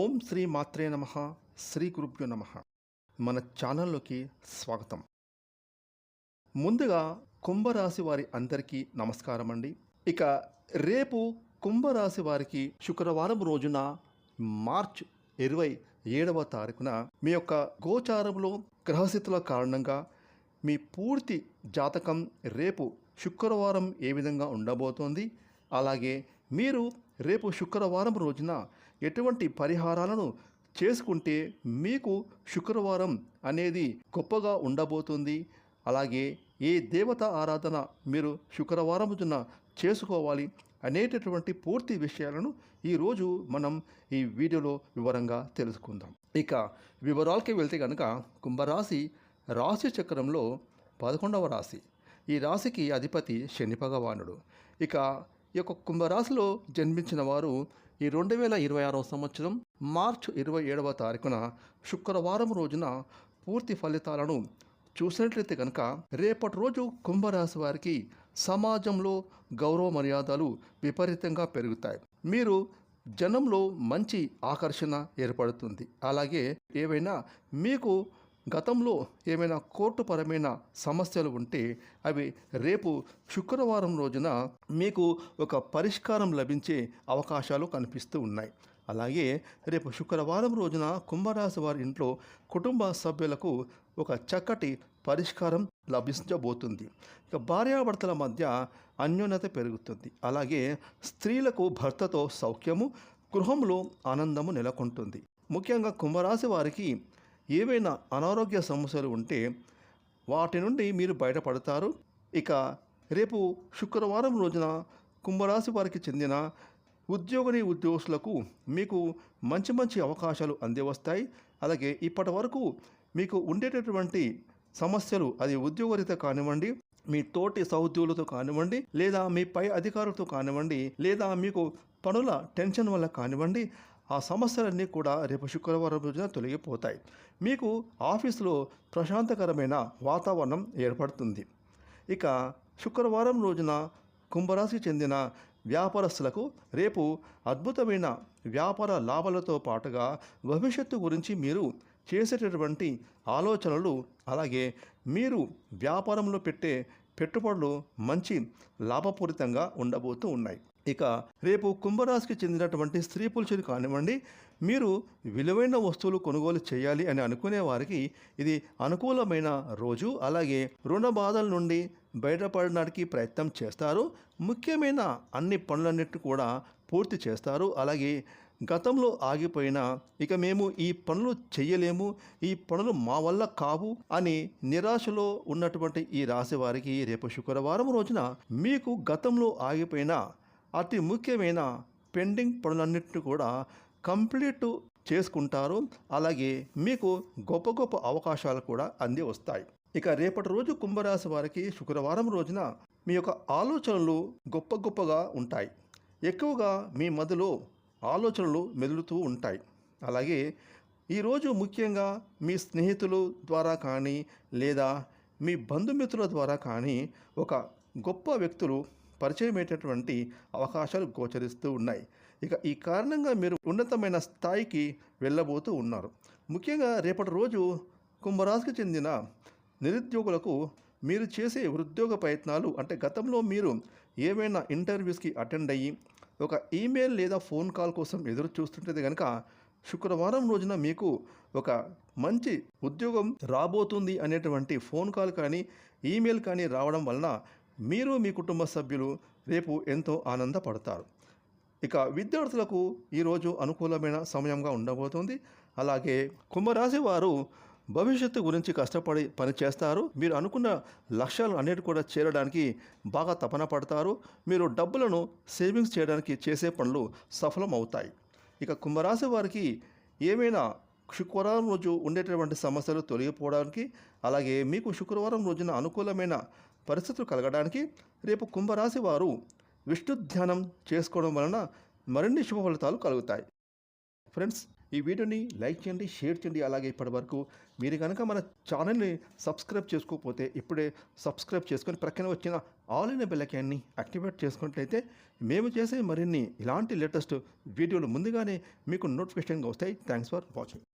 ఓం శ్రీ మాత్రే నమః. శ్రీ గురుభ్యో నమః. మన ఛానల్లోకి స్వాగతం. ముందుగా కుంభరాశి వారి అందరికీ నమస్కారం అండి. ఇక రేపు కుంభరాశి వారికి శుక్రవారం రోజున మార్చ్ 27వ తారీఖున మీ యొక్క గోచారంలో గ్రహస్థితుల కారణంగా మీ పూర్తి జాతకం రేపు శుక్రవారం ఏ విధంగా ఉండబోతోంది, అలాగే మీరు రేపు శుక్రవారం రోజున ఎటువంటి పరిహారాలను చేసుకుంటే మీకు శుక్రవారం అనేది గొప్పగా ఉండబోతుంది, అలాగే ఏ దేవత ఆరాధన మీరు శుక్రవారం రోజున చేసుకోవాలి అనేటటువంటి పూర్తి విషయాలను ఈరోజు మనం ఈ వీడియోలో వివరంగా తెలుసుకుందాం. ఇక వివరాలకి వెళ్తే కనుక కుంభరాశి రాశి చక్రంలో 11వ రాశి. ఈ రాశికి అధిపతి శని భగవానుడు. ఇక ఈ యొక్క కుంభరాశిలో జన్మించిన వారు ఈ 2026వ సంవత్సరం మార్చ్ 27వ తారీఖున శుక్రవారం రోజున పూర్తి ఫలితాలను చూసినట్లయితే కనుక రేపటి రోజు కుంభరాశి వారికి సమాజంలో గౌరవ మర్యాదలు విపరీతంగా పెరుగుతాయి. మీరు జనంలో మంచి ఆకర్షణ ఏర్పడుతుంది. అలాగే ఏవైనా మీకు గతంలో ఏమైనా కోర్టుపరమైన సమస్యలు ఉంటే అవి రేపు శుక్రవారం రోజున మీకు ఒక పరిష్కారం లభించే అవకాశాలు కనిపిస్తూ ఉన్నాయి. అలాగే రేపు శుక్రవారం రోజున కుంభరాశి వారి ఇంట్లో కుటుంబ సభ్యులకు ఒక చక్కటి పరిష్కారం లభించబోతుంది. ఇక భార్యాభర్తల మధ్య అన్యోన్యత పెరుగుతుంది. అలాగే స్త్రీలకు భర్తతో సౌఖ్యము, గృహంలో ఆనందము నెలకొంటుంది. ముఖ్యంగా కుంభరాశి వారికి ఏవైనా అనారోగ్య సమస్యలు ఉంటే వాటి నుండి మీరు బయటపడతారు. ఇక రేపు శుక్రవారం రోజున కుంభరాశి వారికి చెందిన ఉద్యోగస్తులకు మీకు మంచి మంచి అవకాశాలు అంది వస్తాయి. అలాగే ఇప్పటి వరకు మీకు ఉండేటటువంటి సమస్యలు, అది ఉద్యోగరీత్యా కానివ్వండి, మీ తోటి సహోద్యోగులతో కానివ్వండి, లేదా మీ పై అధికారులతో కానివ్వండి, లేదా మీకు పనుల టెన్షన్ వల్ల కానివ్వండి, ఆ సమస్యలన్నీ కూడా రేపు శుక్రవారం రోజున తొలగిపోతాయి. మీకు ఆఫీసులో ప్రశాంతకరమైన వాతావరణం ఏర్పడుతుంది. ఇక శుక్రవారం రోజున కుంభరాశికి చెందిన వ్యాపారస్తులకు రేపు అద్భుతమైన వ్యాపార లాభాలతో పాటుగా భవిష్యత్తు గురించి మీరు చేసేటటువంటి ఆలోచనలు, అలాగే మీరు వ్యాపారంలో పెట్టే పెట్టుబడులు మంచి లాభపూరితంగా ఉండబోతూ ఉన్నాయి. ఇక రేపు కుంభరాశికి చెందినటువంటి స్త్రీ పురుషులు కానివ్వండి, మీరు విలువైన వస్తువులు కొనుగోలు చేయాలి అని అనుకునే వారికి ఇది అనుకూలమైన రోజు. అలాగే రుణ బాధల నుండి బయటపడడానికి ప్రయత్నం చేస్తారు. ముఖ్యమైన అన్ని పనులన్నిటి కూడా పూర్తి చేస్తారు. అలాగే గతంలో ఆగిపోయిన, ఇక మేము ఈ పనులు చేయలేము, ఈ పనులు మా వల్ల కావు అని నిరాశలో ఉన్నటువంటి ఈ రాశి వారికి రేపు శుక్రవారం రోజున మీకు గతంలో ఆగిపోయిన అతి ముఖ్యమైన పెండింగ్ పనులన్నింటినీ కూడా కంప్లీట్ చేసుకుంటారు. అలాగే మీకు గొప్ప గొప్ప అవకాశాలు కూడా అంది వస్తాయి. ఇక రేపటి రోజు కుంభరాశి వారికి శుక్రవారం రోజున మీ యొక్క ఆలోచనలు గొప్ప గొప్పగా ఉంటాయి. ఎక్కువగా మీ మదిలో ఆలోచనలు మెదులుతూ ఉంటాయి. అలాగే ఈరోజు ముఖ్యంగా మీ స్నేహితుల ద్వారా కానీ, లేదా మీ బంధుమిత్రుల ద్వారా కానీ ఒక గొప్ప వ్యక్తులు పరిచయమయ్యేటటువంటి అవకాశాలు గోచరిస్తూ ఉన్నాయి. ఇక ఈ కారణంగా మీరు ఉన్నతమైన స్థాయికి వెళ్ళబోతూ ఉన్నారు. ముఖ్యంగా రేపటి రోజు కుంభరాశికి చెందిన నిరుద్యోగులకు మీరు చేసే ఉద్యోగ ప్రయత్నాలు, అంటే గతంలో మీరు ఏవైనా ఇంటర్వ్యూస్కి అటెండ్ అయ్యి ఒక ఈమెయిల్ లేదా ఫోన్ కాల్ కోసం ఎదురు చూస్తుంటే కనుక శుక్రవారం రోజున మీకు ఒక మంచి ఉద్యోగం రాబోతుంది అనేటువంటి ఫోన్ కాల్ కానీ ఈమెయిల్ కానీ రావడం వలన మీరు మీ కుటుంబ సభ్యులు రేపు ఎంతో ఆనందపడతారు. ఇక విద్యార్థులకు ఈరోజు అనుకూలమైన సమయంగా ఉండబోతుంది. అలాగే కుంభరాశి వారు భవిష్యత్తు గురించి కష్టపడి పనిచేస్తారు. మీరు అనుకున్న లక్ష్యాలు అన్నిటి కూడా చేరడానికి బాగా తపన పడతారు. మీరు డబ్బులను సేవింగ్స్ చేయడానికి చేసే పనులు సఫలం అవుతాయి. ఇక కుంభరాశి వారికి ఏమైనా శుక్రవారం రోజు ఉండేటటువంటి సమస్యలు తొలగిపోవడానికి, అలాగే మీకు శుక్రవారం రోజున అనుకూలమైన పరిస్థితులు కలగడానికి రేపు కుంభరాశి వారు విష్ణు ధ్యానం చేసుకోవడం వలన మరిన్ని శుభ ఫలితాలు కలుగుతాయి. ఫ్రెండ్స్, ఈ వీడియోని లైక్ చేయండి, షేర్ చేయండి. అలాగే ఇప్పటివరకు మీరు కనుక మన ఛానల్ని సబ్స్క్రైబ్ చేసుకోకపోతే ఇప్పుడే సబ్స్క్రైబ్ చేసుకొని ప్రక్కన వచ్చిన ఆల్ ఇన్ బెల్ ఐకాన్ని యాక్టివేట్ చేసుకున్నట్లయితే మేము చేసే మరిన్ని ఇలాంటి లేటెస్ట్ వీడియోలు ముందుగానే మీకు నోటిఫికేషన్గా వస్తాయి. Thanks for watching.